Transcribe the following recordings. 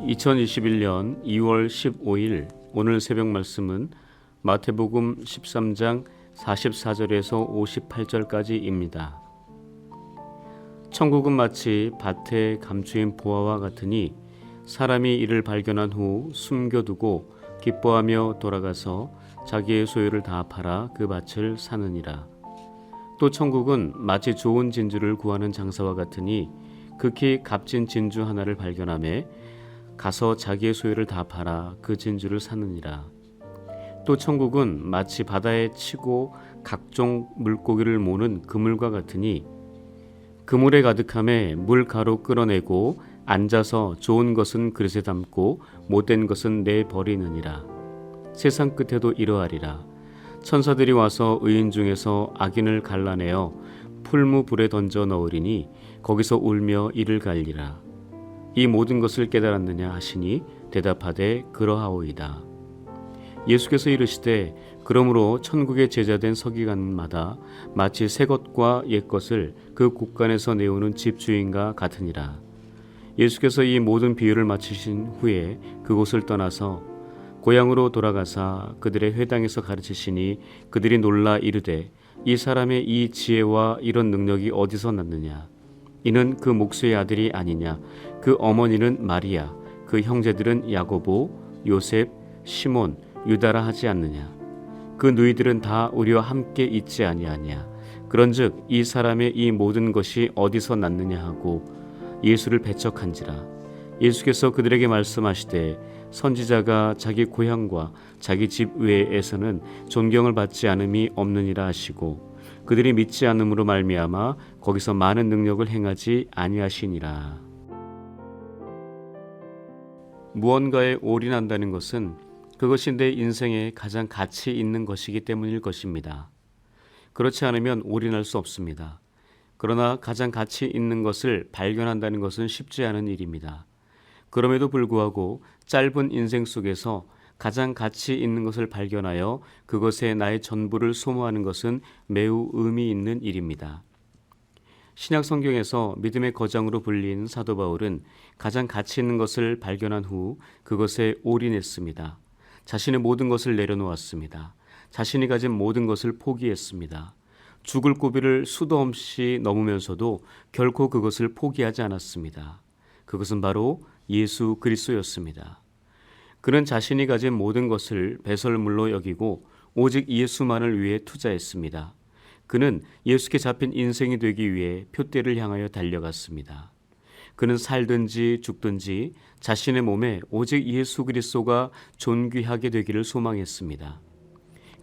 2021년 2월 15일 오늘 새벽 말씀은 마태복음 13장 44절에서 58절까지입니다. 천국은 마치 밭에 감추인 보화와 같으니 사람이 이를 발견한 후 숨겨두고 기뻐하며 돌아가서 자기의 소유를 다 팔아 그 밭을 사느니라. 또 천국은 마치 좋은 진주를 구하는 장사와 같으니 극히 값진 진주 하나를 발견하매 가서 자기의 소유를 다 팔아 그 진주를 사느니라. 또 천국은 마치 바다에 치고 각종 물고기를 모는 그물과 같으니 그물에 가득함에 물가로 끌어내고 앉아서 좋은 것은 그릇에 담고 못된 것은 내버리느니라. 세상 끝에도 이러하리라. 천사들이 와서 의인 중에서 악인을 갈라내어 풀무불에 던져 넣으리니 거기서 울며 이를 갈리라. 이 모든 것을 깨달았느냐 하시니 대답하되 그러하오이다. 예수께서 이르시되 그러므로 천국의 제자된 서기관마다 마치 새 것과 옛 것을 그 곳간에서 내오는 집주인과 같으니라. 예수께서 이 모든 비유를 마치신 후에 그곳을 떠나서 고향으로 돌아가사 그들의 회당에서 가르치시니 그들이 놀라 이르되 이 사람의 이 지혜와 이런 능력이 어디서 났느냐? 이는 그 목수의 아들이 아니냐? 그 어머니는 마리아, 그 형제들은 야고보, 요셉, 시몬, 유다라 하지 않느냐? 그 누이들은 다 우리와 함께 있지 아니하냐? 그런즉 이 사람의 이 모든 것이 어디서 났느냐 하고 예수를 배척한지라. 예수께서 그들에게 말씀하시되 선지자가 자기 고향과 자기 집 외에서는 존경을 받지 않음이 없느니라 하시고 그들이 믿지 않음으로 말미암아 거기서 많은 능력을 행하지 아니하시니라. 무언가에 올인한다는 것은 그것이 내 인생에 가장 가치 있는 것이기 때문일 것입니다. 그렇지 않으면 올인할 수 없습니다. 그러나 가장 가치 있는 것을 발견한다는 것은 쉽지 않은 일입니다. 그럼에도 불구하고 짧은 인생 속에서 가장 가치 있는 것을 발견하여 그것에 나의 전부를 소모하는 것은 매우 의미 있는 일입니다. 신약 성경에서 믿음의 거장으로 불린 사도 바울은 가장 가치 있는 것을 발견한 후 그것에 올인했습니다. 자신의 모든 것을 내려놓았습니다. 자신이 가진 모든 것을 포기했습니다. 죽을 고비를 수도 없이 넘으면서도 결코 그것을 포기하지 않았습니다. 그것은 바로 예수 그리스도였습니다. 그는 자신이 가진 모든 것을 배설물로 여기고 오직 예수만을 위해 투자했습니다. 그는 예수께 잡힌 인생이 되기 위해 표대를 향하여 달려갔습니다. 그는 살든지 죽든지 자신의 몸에 오직 예수 그리스도가 존귀하게 되기를 소망했습니다.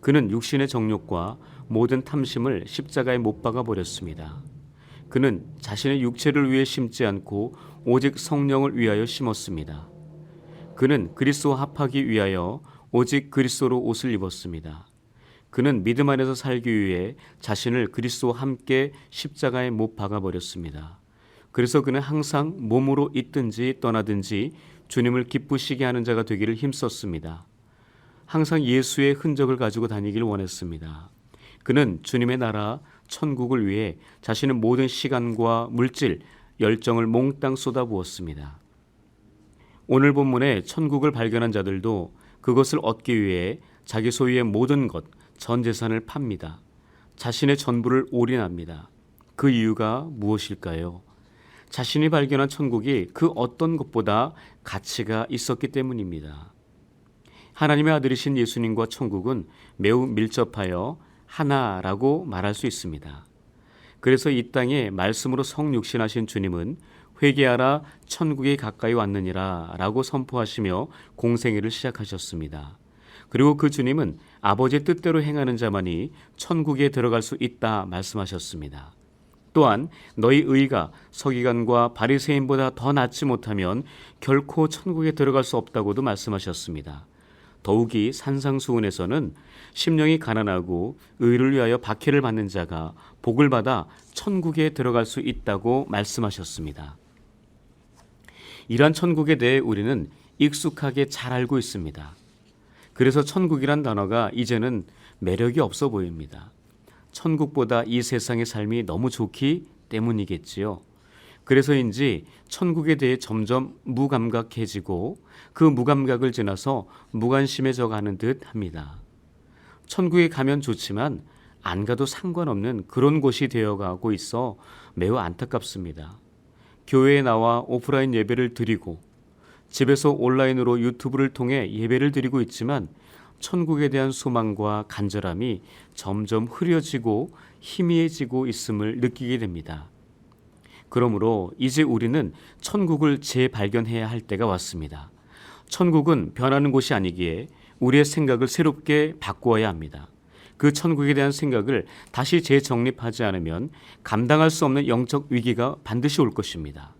그는 육신의 정욕과 모든 탐심을 십자가에 못 박아 버렸습니다. 그는 자신의 육체를 위해 심지 않고 오직 성령을 위하여 심었습니다. 그는 그리스도와 합하기 위하여 오직 그리스도로 옷을 입었습니다. 그는 믿음 안에서 살기 위해 자신을 그리스도와 함께 십자가에 못 박아버렸습니다. 그래서 그는 항상 몸으로 있든지 떠나든지 주님을 기쁘시게 하는 자가 되기를 힘썼습니다. 항상 예수의 흔적을 가지고 다니길 원했습니다. 그는 주님의 나라 천국을 위해 자신의 모든 시간과 물질, 열정을 몽땅 쏟아부었습니다. 오늘 본문에 천국을 발견한 자들도 그것을 얻기 위해 자기 소유의 모든 것, 전 재산을 팝니다. 자신의 전부를 올인합니다. 그 이유가 무엇일까요? 자신이 발견한 천국이 그 어떤 것보다 가치가 있었기 때문입니다. 하나님의 아들이신 예수님과 천국은 매우 밀접하여 하나라고 말할 수 있습니다. 그래서 이 땅에 말씀으로 성육신하신 주님은 회개하라 천국이 가까이 왔느니라 라고 선포하시며 공생애를 시작하셨습니다. 그리고 그 주님은 아버지의 뜻대로 행하는 자만이 천국에 들어갈 수 있다 말씀하셨습니다. 또한 너희 의가 서기관과 바리새인보다 더 낫지 못하면 결코 천국에 들어갈 수 없다고도 말씀하셨습니다. 더욱이 산상수훈에서는 심령이 가난하고 의를 위하여 박해를 받는 자가 복을 받아 천국에 들어갈 수 있다고 말씀하셨습니다. 이러한 천국에 대해 우리는 익숙하게 잘 알고 있습니다. 그래서 천국이란 단어가 이제는 매력이 없어 보입니다. 천국보다 이 세상의 삶이 너무 좋기 때문이겠지요. 그래서인지 천국에 대해 점점 무감각해지고 그 무감각을 지나서 무관심해져 가는 듯 합니다. 천국에 가면 좋지만 안 가도 상관없는 그런 곳이 되어가고 있어 매우 안타깝습니다. 교회에 나와 오프라인 예배를 드리고 집에서 온라인으로 유튜브를 통해 예배를 드리고 있지만 천국에 대한 소망과 간절함이 점점 흐려지고 희미해지고 있음을 느끼게 됩니다. 그러므로 이제 우리는 천국을 재발견해야 할 때가 왔습니다. 천국은 변하는 곳이 아니기에 우리의 생각을 새롭게 바꾸어야 합니다. 그 천국에 대한 생각을 다시 재정립하지 않으면 감당할 수 없는 영적 위기가 반드시 올 것입니다.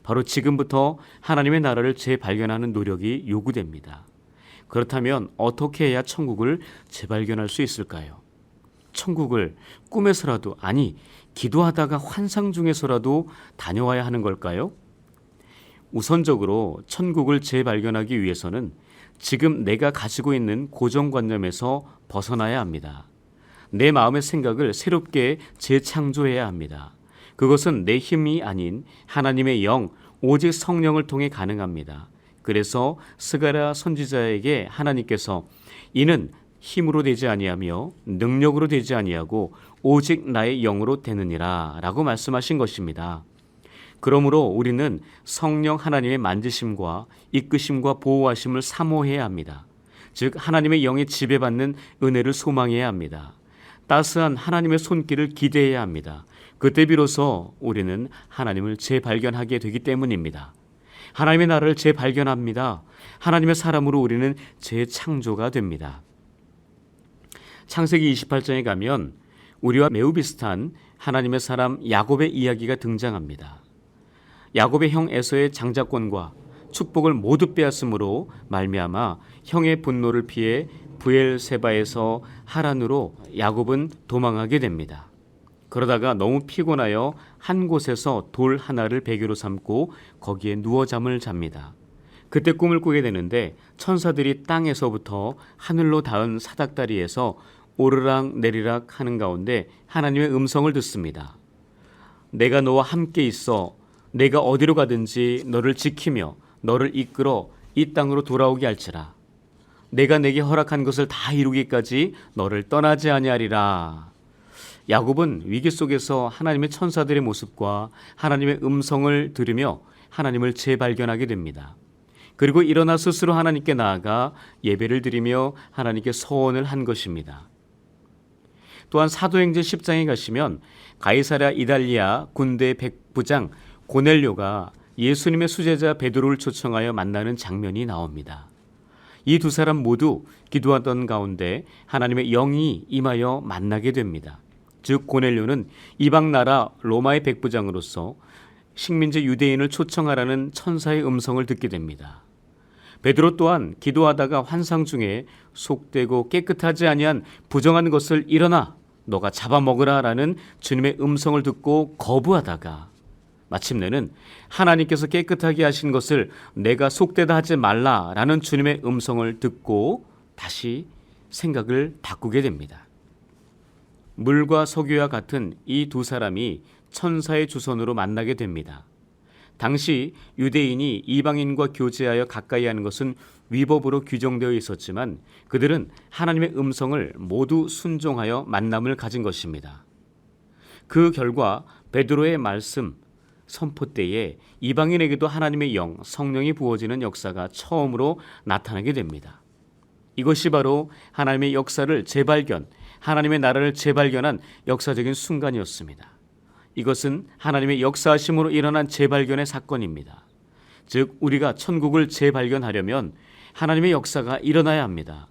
바로 지금부터 하나님의 나라를 재발견하는 노력이 요구됩니다. 그렇다면 어떻게 해야 천국을 재발견할 수 있을까요? 천국을 꿈에서라도, 아니 기도하다가 환상 중에서라도 다녀와야 하는 걸까요? 우선적으로 천국을 재발견하기 위해서는 지금 내가 가지고 있는 고정관념에서 벗어나야 합니다. 내 마음의 생각을 새롭게 재창조해야 합니다. 그것은 내 힘이 아닌 하나님의 영, 오직 성령을 통해 가능합니다. 그래서 스가랴 선지자에게 하나님께서 이는 힘으로 되지 아니하며 능력으로 되지 아니하고 오직 나의 영으로 되느니라 라고 말씀하신 것입니다. 그러므로 우리는 성령 하나님의 만지심과 이끄심과 보호하심을 사모해야 합니다. 즉 하나님의 영에 지배받는 은혜를 소망해야 합니다. 따스한 하나님의 손길을 기대해야 합니다. 그때 비로소 우리는 하나님을 재발견하게 되기 때문입니다. 하나님의 나라를 재발견합니다. 하나님의 사람으로 우리는 재창조가 됩니다. 창세기 28장에 가면 우리와 매우 비슷한 하나님의 사람 야곱의 이야기가 등장합니다. 야곱의 형 에서의 장자권과 축복을 모두 빼앗음으로 말미암아 형의 분노를 피해 브엘세바에서 하란으로 야곱은 도망하게 됩니다. 그러다가 너무 피곤하여 한 곳에서 돌 하나를 베개로 삼고 거기에 누워 잠을 잡니다. 그때 꿈을 꾸게 되는데 천사들이 땅에서부터 하늘로 닿은 사닥다리에서 오르락 내리락 하는 가운데 하나님의 음성을 듣습니다. 내가 너와 함께 있어 내가 어디로 가든지 너를 지키며 너를 이끌어 이 땅으로 돌아오게 할지라. 내가 내게 허락한 것을 다 이루기까지 너를 떠나지 아니하리라. 야곱은 위기 속에서 하나님의 천사들의 모습과 하나님의 음성을 들으며 하나님을 재발견하게 됩니다. 그리고 일어나 스스로 하나님께 나아가 예배를 드리며 하나님께 서원을 한 것입니다. 또한 사도행전 10장에 가시면 가이사랴 이달리아 군대 백부장 고넬료가 예수님의 수제자 베드로를 초청하여 만나는 장면이 나옵니다. 이 두 사람 모두 기도하던 가운데 하나님의 영이 임하여 만나게 됩니다. 즉 고넬료는 이방 나라 로마의 백부장으로서 식민지 유대인을 초청하라는 천사의 음성을 듣게 됩니다. 베드로 또한 기도하다가 환상 중에 속되고 깨끗하지 아니한 부정한 것을 일어나 너가 잡아먹으라 라는 주님의 음성을 듣고 거부하다가 마침내는 하나님께서 깨끗하게 하신 것을 내가 속되다 하지 말라 라는 주님의 음성을 듣고 다시 생각을 바꾸게 됩니다. 물과 석유와 같은 이 두 사람이 천사의 주선으로 만나게 됩니다. 당시 유대인이 이방인과 교제하여 가까이 하는 것은 위법으로 규정되어 있었지만 그들은 하나님의 음성을 모두 순종하여 만남을 가진 것입니다. 그 결과 베드로의 말씀 선포 때에 이방인에게도 하나님의 영, 성령이 부어지는 역사가 처음으로 나타나게 됩니다. 이것이 바로 하나님의 역사를 재발견, 하나님의 나라를 재발견한 역사적인 순간이었습니다. 이것은 하나님의 역사하심으로 일어난 재발견의 사건입니다. 즉 우리가 천국을 재발견하려면 하나님의 역사가 일어나야 합니다.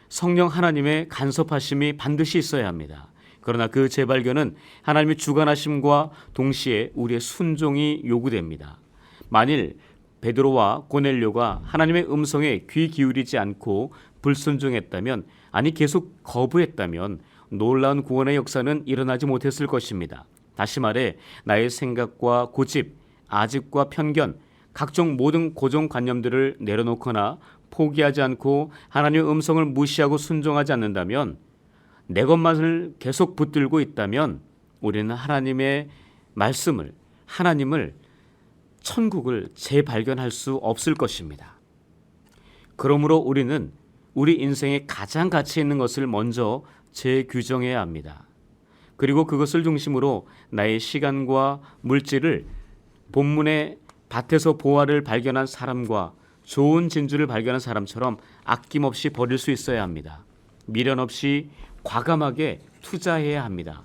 성령 하나님의 간섭하심이 반드시 있어야 합니다. 그러나 그 재발견은 하나님의 주관하심과 동시에 우리의 순종이 요구됩니다. 만일 베드로와 고넬료가 하나님의 음성에 귀 기울이지 않고 불순종했다면, 아니 계속 거부했다면 놀라운 구원의 역사는 일어나지 못했을 것입니다. 다시 말해 나의 생각과 고집, 아집과 편견, 각종 모든 고정관념들을 내려놓거나 포기하지 않고 하나님의 음성을 무시하고 순종하지 않는다면, 내 것만을 계속 붙들고 있다면 우리는 하나님의 말씀을, 하나님을, 천국을 재발견할 수 없을 것입니다. 그러므로 우리는 우리 인생에 가장 가치 있는 것을 먼저 재규정해야 합니다. 그리고 그것을 중심으로 나의 시간과 물질을 본문의 밭에서 보화를 발견한 사람과 좋은 진주를 발견한 사람처럼 아낌없이 버릴 수 있어야 합니다. 미련 없이 과감하게 투자해야 합니다.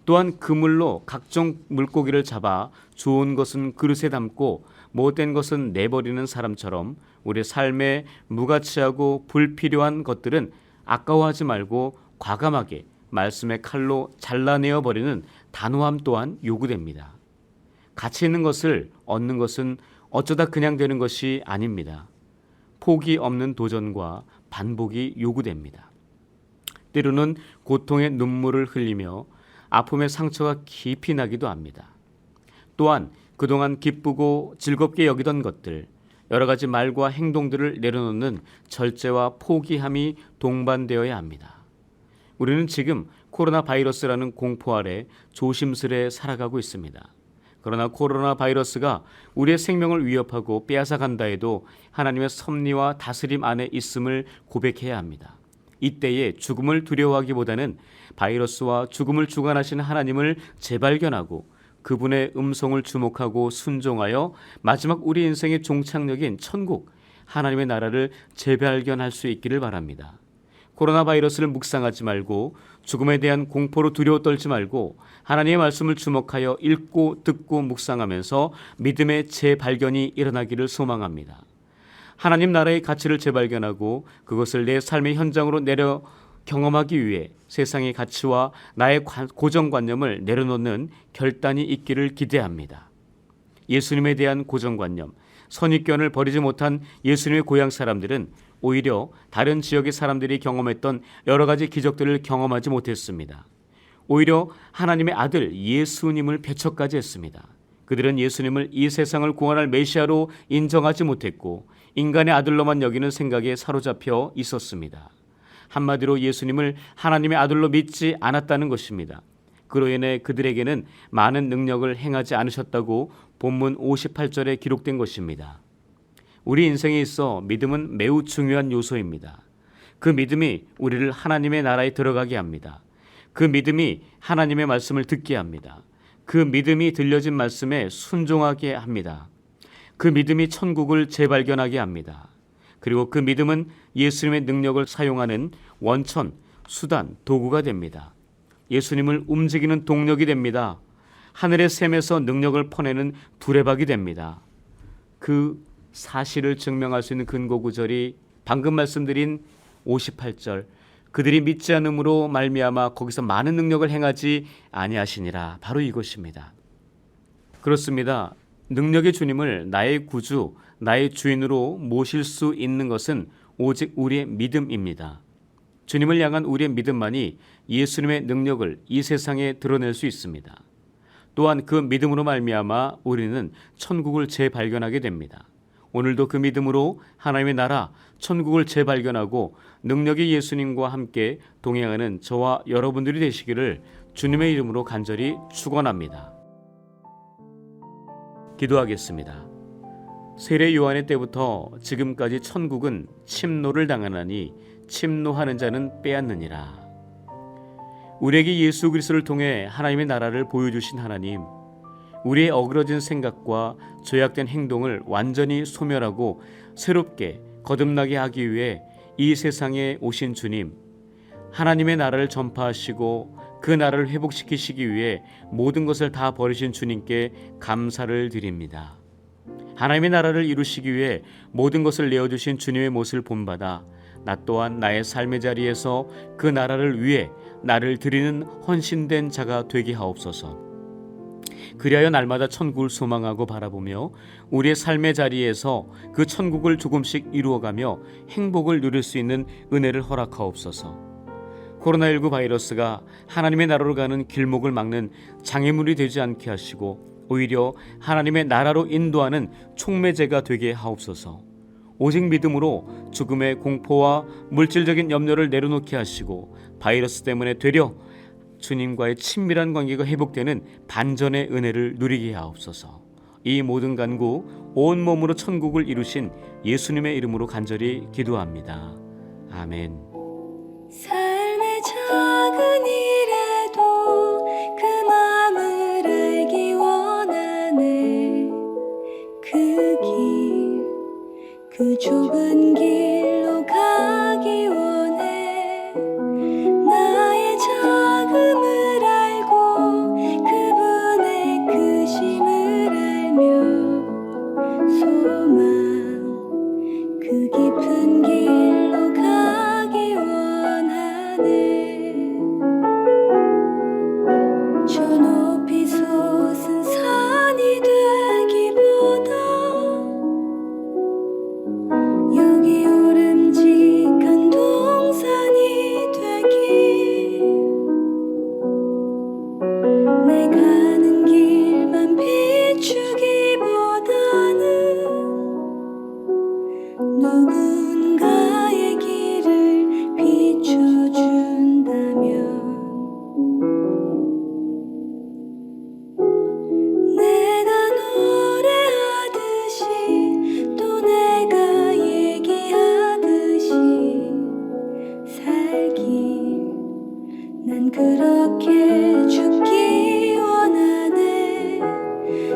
또한 그물로 각종 물고기를 잡아 좋은 것은 그릇에 담고 못된 것은 내버리는 사람처럼 우리 삶에 무가치하고 불필요한 것들은 아까워하지 말고 과감하게 말씀의 칼로 잘라내어 버리는 단호함 또한 요구됩니다. 가치 있는 것을 얻는 것은 어쩌다 그냥 되는 것이 아닙니다. 포기 없는 도전과 반복이 요구됩니다. 때로는 고통의 눈물을 흘리며 아픔의 상처가 깊이 나기도 합니다. 또한 그동안 기쁘고 즐겁게 여기던 것들, 여러 가지 말과 행동들을 내려놓는 절제와 포기함이 동반되어야 합니다. 우리는 지금 코로나 바이러스라는 공포 아래 조심스레 살아가고 있습니다. 그러나 코로나 바이러스가 우리의 생명을 위협하고 빼앗아 간다 해도 하나님의 섭리와 다스림 안에 있음을 고백해야 합니다. 이때에 죽음을 두려워하기보다는 바이러스와 죽음을 주관하시는 하나님을 재발견하고 그분의 음성을 주목하고 순종하여 마지막 우리 인생의 종착역인 천국, 하나님의 나라를 재발견할 수 있기를 바랍니다. 코로나 바이러스를 묵상하지 말고 죽음에 대한 공포로 두려워 떨지 말고 하나님의 말씀을 주목하여 읽고 듣고 묵상하면서 믿음의 재발견이 일어나기를 소망합니다. 하나님 나라의 가치를 재발견하고 그것을 내 삶의 현장으로 내려 경험하기 위해 세상의 가치와 나의 고정관념을 내려놓는 결단이 있기를 기대합니다. 예수님에 대한 고정관념, 선입견을 버리지 못한 예수님의 고향 사람들은 오히려 다른 지역의 사람들이 경험했던 여러 가지 기적들을 경험하지 못했습니다. 오히려 하나님의 아들 예수님을 배척까지 했습니다. 그들은 예수님을 이 세상을 구원할 메시아로 인정하지 못했고 인간의 아들로만 여기는 생각에 사로잡혀 있었습니다. 한마디로 예수님을 하나님의 아들로 믿지 않았다는 것입니다. 그로 인해 그들에게는 많은 능력을 행하지 않으셨다고 본문 58절에 기록된 것입니다. 우리 인생에 있어 믿음은 매우 중요한 요소입니다. 그 믿음이 우리를 하나님의 나라에 들어가게 합니다. 그 믿음이 하나님의 말씀을 듣게 합니다. 그 믿음이 들려진 말씀에 순종하게 합니다. 그 믿음이 천국을 재발견하게 합니다. 그리고 그 믿음은 예수님의 능력을 사용하는 원천, 수단, 도구가 됩니다. 예수님을 움직이는 동력이 됩니다. 하늘의 샘에서 능력을 퍼내는 두레박이 됩니다. 그 사실을 증명할 수 있는 근거 구절이 방금 말씀드린 58절, 그들이 믿지 않음으로 말미암아 거기서 많은 능력을 행하지 아니하시니라, 바로 이것입니다. 그렇습니다. 능력의 주님을 나의 구주, 나의 주인으로 모실 수 있는 것은 오직 우리의 믿음입니다. 주님을 향한 우리의 믿음만이 예수님의 능력을 이 세상에 드러낼 수 있습니다. 또한 그 믿음으로 말미암아 우리는 천국을 재발견하게 됩니다. 오늘도 그 믿음으로 하나님의 나라, 천국을 재발견하고 능력의 예수님과 함께 동행하는 저와 여러분들이 되시기를 주님의 이름으로 간절히 축원합니다. 기도하겠습니다. 세례 요한의 때부터 지금까지 천국은 침노를 당하나니 침노하는 자는 빼앗느니라. 우리에게 예수 그리스도를 통해 하나님의 나라를 보여주신 하나님, 우리의 어그러진 생각과 죄악된 행동을 완전히 소멸하고 새롭게 거듭나게 하기 위해 이 세상에 오신 주님, 하나님의 나라를 전파하시고 그 나라를 회복시키시기 위해 모든 것을 다 버리신 주님께 감사를 드립니다. 하나님의 나라를 이루시기 위해 모든 것을 내어주신 주님의 못을 본받아 나 또한 나의 삶의 자리에서 그 나라를 위해 나를 드리는 헌신된 자가 되게 하옵소서. 그리하여 날마다 천국을 소망하고 바라보며 우리의 삶의 자리에서 그 천국을 조금씩 이루어가며 행복을 누릴 수 있는 은혜를 허락하옵소서. 코로나19 바이러스가 하나님의 나라로 가는 길목을 막는 장애물이 되지 않게 하시고 오히려 하나님의 나라로 인도하는 촉매제가 되게 하옵소서. 오직 믿음으로 죽음의 공포와 물질적인 염려를 내려놓게 하시고 바이러스 때문에 되려 주님과의 친밀한 관계가 회복되는 반전의 은혜를 누리게 하옵소서. 이 모든 간구 온몸으로 천국을 이루신 예수님의 이름으로 간절히 기도합니다. 아멘. 삶의 작은 일에도 그 마음을 알기 원하네. 그 좁은 길로 가기 원해. 나의 작음을 알고 그분의 크심을 알며 소망 그 깊은 길로 가기 원하네. 저 높이 솟은 산이 되기보다 여기 오름직한 동산이 되길. 내 가는 길만 비추기보다는 누군가의 길을 비춰준다면 내가 노래하듯이 또 내가 얘기하듯이 살길 난 그렇게 죽기 원하네.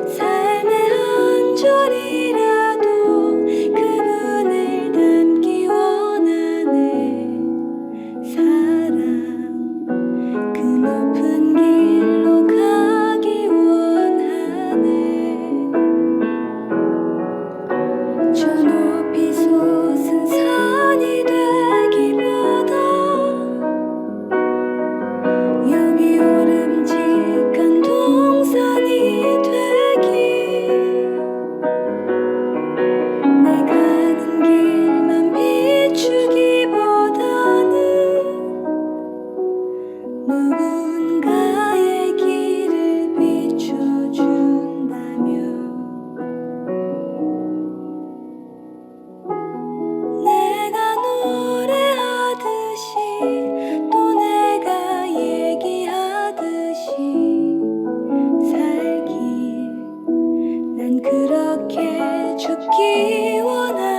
삶의 한 절이라도 그분을 닮기 원하네. 사랑 그 높은 길로 가기 원하네. 저 높이 솟은 산이 되기보다 여기 오름직한 동산이 되길. 내 가는 길만 비추기보다는 누군가의 길을 비춰준다면 내가 노래하듯이 또 내가 얘기하듯이 살길 난 그렇게 죽기 원하네.